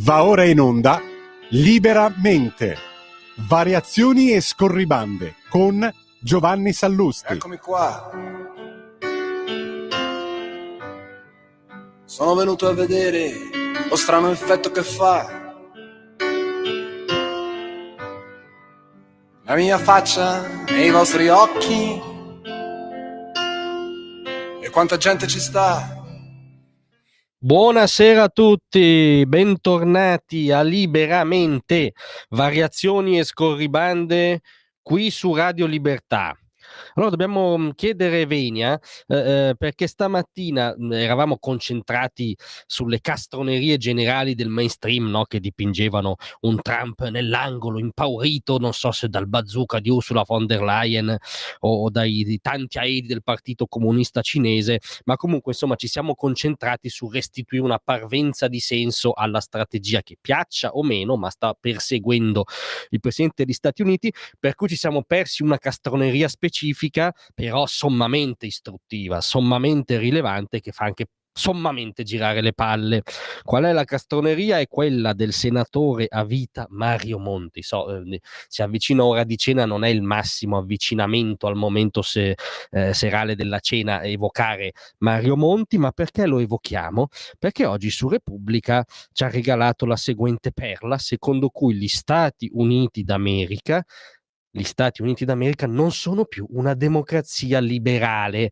Va ora in onda Liberamente, variazioni e scorribande con Giovanni Sallusti. Eccomi qua. Sono venuto a vedere lo strano effetto che fa la mia faccia nei vostri occhi e quanta gente ci sta. Buonasera a tutti, bentornati a Liberamente, variazioni e scorribande qui su Radio Libertà. Allora dobbiamo chiedere venia perché stamattina eravamo concentrati sulle castronerie generali del mainstream, no? Che dipingevano un Trump nell'angolo impaurito, non so se dal bazooka di Ursula von der Leyen o dai tanti aidi del Partito Comunista Cinese, ma comunque insomma ci siamo concentrati su restituire una parvenza di senso alla strategia che piaccia o meno, ma sta perseguendo il Presidente degli Stati Uniti, per cui ci siamo persi una castroneria specifica, però sommamente istruttiva, sommamente rilevante, che fa anche sommamente girare le palle. Qual è la castroneria? È quella del senatore a vita Mario Monti. Si avvicina ora di cena, non è il massimo avvicinamento al momento serale della cena evocare Mario Monti, ma perché lo evochiamo? Perché oggi su Repubblica ci ha regalato la seguente perla, secondo cui gli Stati Uniti d'America non sono più una democrazia liberale.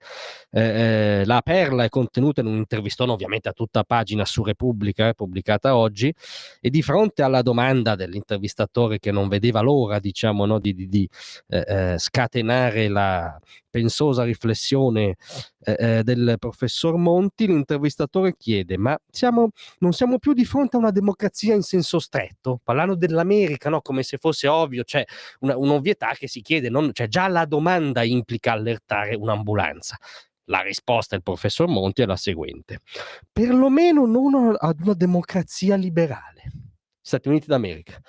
La perla è contenuta in un intervistone, ovviamente a tutta pagina su Repubblica, pubblicata oggi, e di fronte alla domanda dell'intervistatore, che non vedeva l'ora, diciamo, no, di scatenare la pensosa riflessione del professor Monti, l'intervistatore chiede: ma non siamo più di fronte a una democrazia in senso stretto? Parlando dell'America, no? Come se fosse ovvio, cioè un'ovvietà che si chiede, cioè già la domanda implica allertare un'ambulanza. La risposta del professor Monti è la seguente: perlomeno non ad una democrazia liberale. Stati Uniti d'America.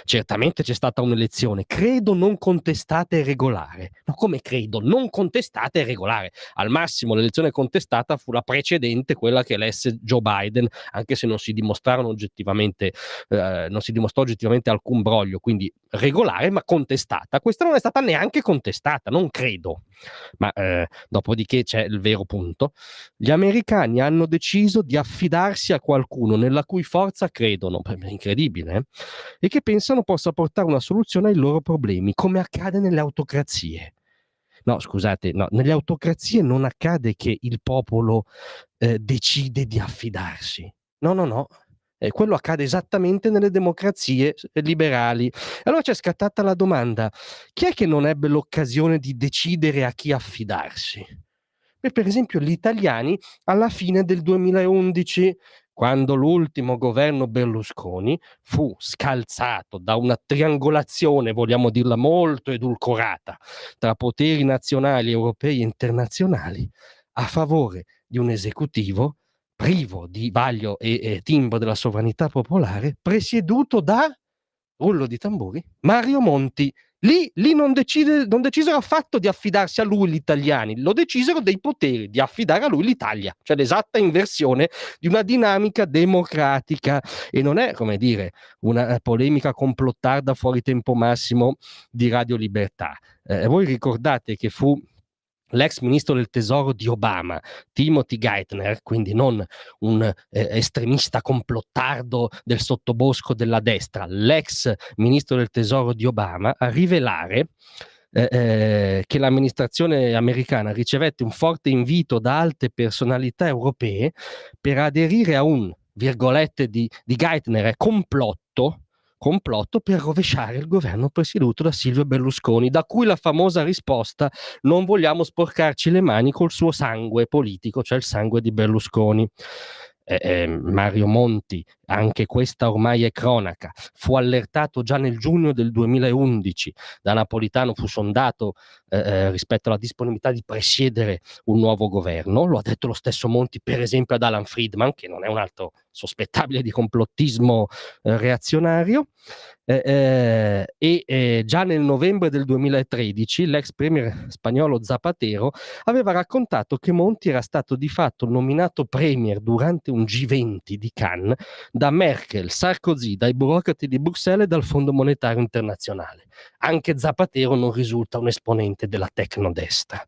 Certamente c'è stata un'elezione, credo non contestata e regolare. No, come credo? Non contestata e regolare. Al massimo l'elezione contestata fu la precedente, quella che elesse Joe Biden, anche se non si dimostrò oggettivamente alcun broglio, quindi regolare ma contestata. Questa non è stata neanche contestata, non credo. Ma dopodiché c'è il vero punto. Gli americani hanno deciso di affidarsi a qualcuno nella cui forza credono, incredibile, e che pensano possa portare una soluzione ai loro problemi, come accade nelle autocrazie. No, scusate, no, nelle autocrazie non accade che il popolo decide di affidarsi. No. Quello accade esattamente nelle democrazie liberali. Allora c'è scattata la domanda: chi è che non ebbe l'occasione di decidere a chi affidarsi? Per esempio gli italiani alla fine del 2011, quando l'ultimo governo Berlusconi fu scalzato da una triangolazione, vogliamo dirla molto edulcorata, tra poteri nazionali, europei e internazionali, a favore di un esecutivo privo di vaglio e timbro della sovranità popolare, presieduto da, rullo di tamburi, Mario Monti. Lì non decisero affatto di affidarsi a lui gli italiani, lo decisero dei poteri di affidare a lui l'Italia, cioè l'esatta inversione di una dinamica democratica. E non è, come dire, una polemica complottarda fuori tempo massimo di Radio Libertà. Voi ricordate che fu l'ex ministro del tesoro di Obama, Timothy Geithner, quindi non un estremista complottardo del sottobosco della destra, l'ex ministro del tesoro di Obama, a rivelare che l'amministrazione americana ricevette un forte invito da alte personalità europee per aderire a un, virgolette di Geithner, complotto per rovesciare il governo presieduto da Silvio Berlusconi, da cui la famosa risposta: non vogliamo sporcarci le mani col suo sangue politico, cioè il sangue di Berlusconi. Mario Monti, anche questa ormai è cronaca, fu allertato già nel giugno del 2011 da Napolitano, fu sondato rispetto alla disponibilità di presiedere un nuovo governo. Lo ha detto lo stesso Monti, per esempio, ad Alan Friedman, che non è un altro sospettabile di complottismo reazionario. Già nel novembre del 2013 l'ex premier spagnolo Zapatero aveva raccontato che Monti era stato di fatto nominato premier durante un G20 di Cannes da Merkel, Sarkozy, dai burocrati di Bruxelles e dal Fondo Monetario Internazionale. Anche Zapatero non risulta un esponente della tecnodestra.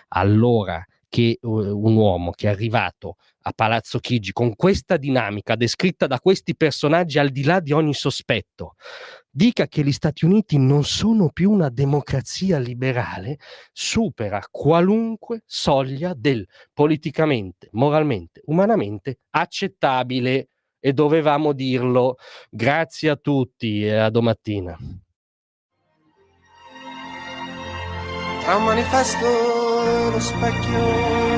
Allora che un uomo che è arrivato a Palazzo Chigi con questa dinamica descritta da questi personaggi al di là di ogni sospetto dica che gli Stati Uniti non sono più una democrazia liberale, supera qualunque soglia del politicamente, moralmente, umanamente accettabile, e dovevamo dirlo. Grazie a tutti e a domattina. Tra un manifesto e lo specchio.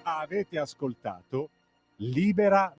Avete ascoltato Libera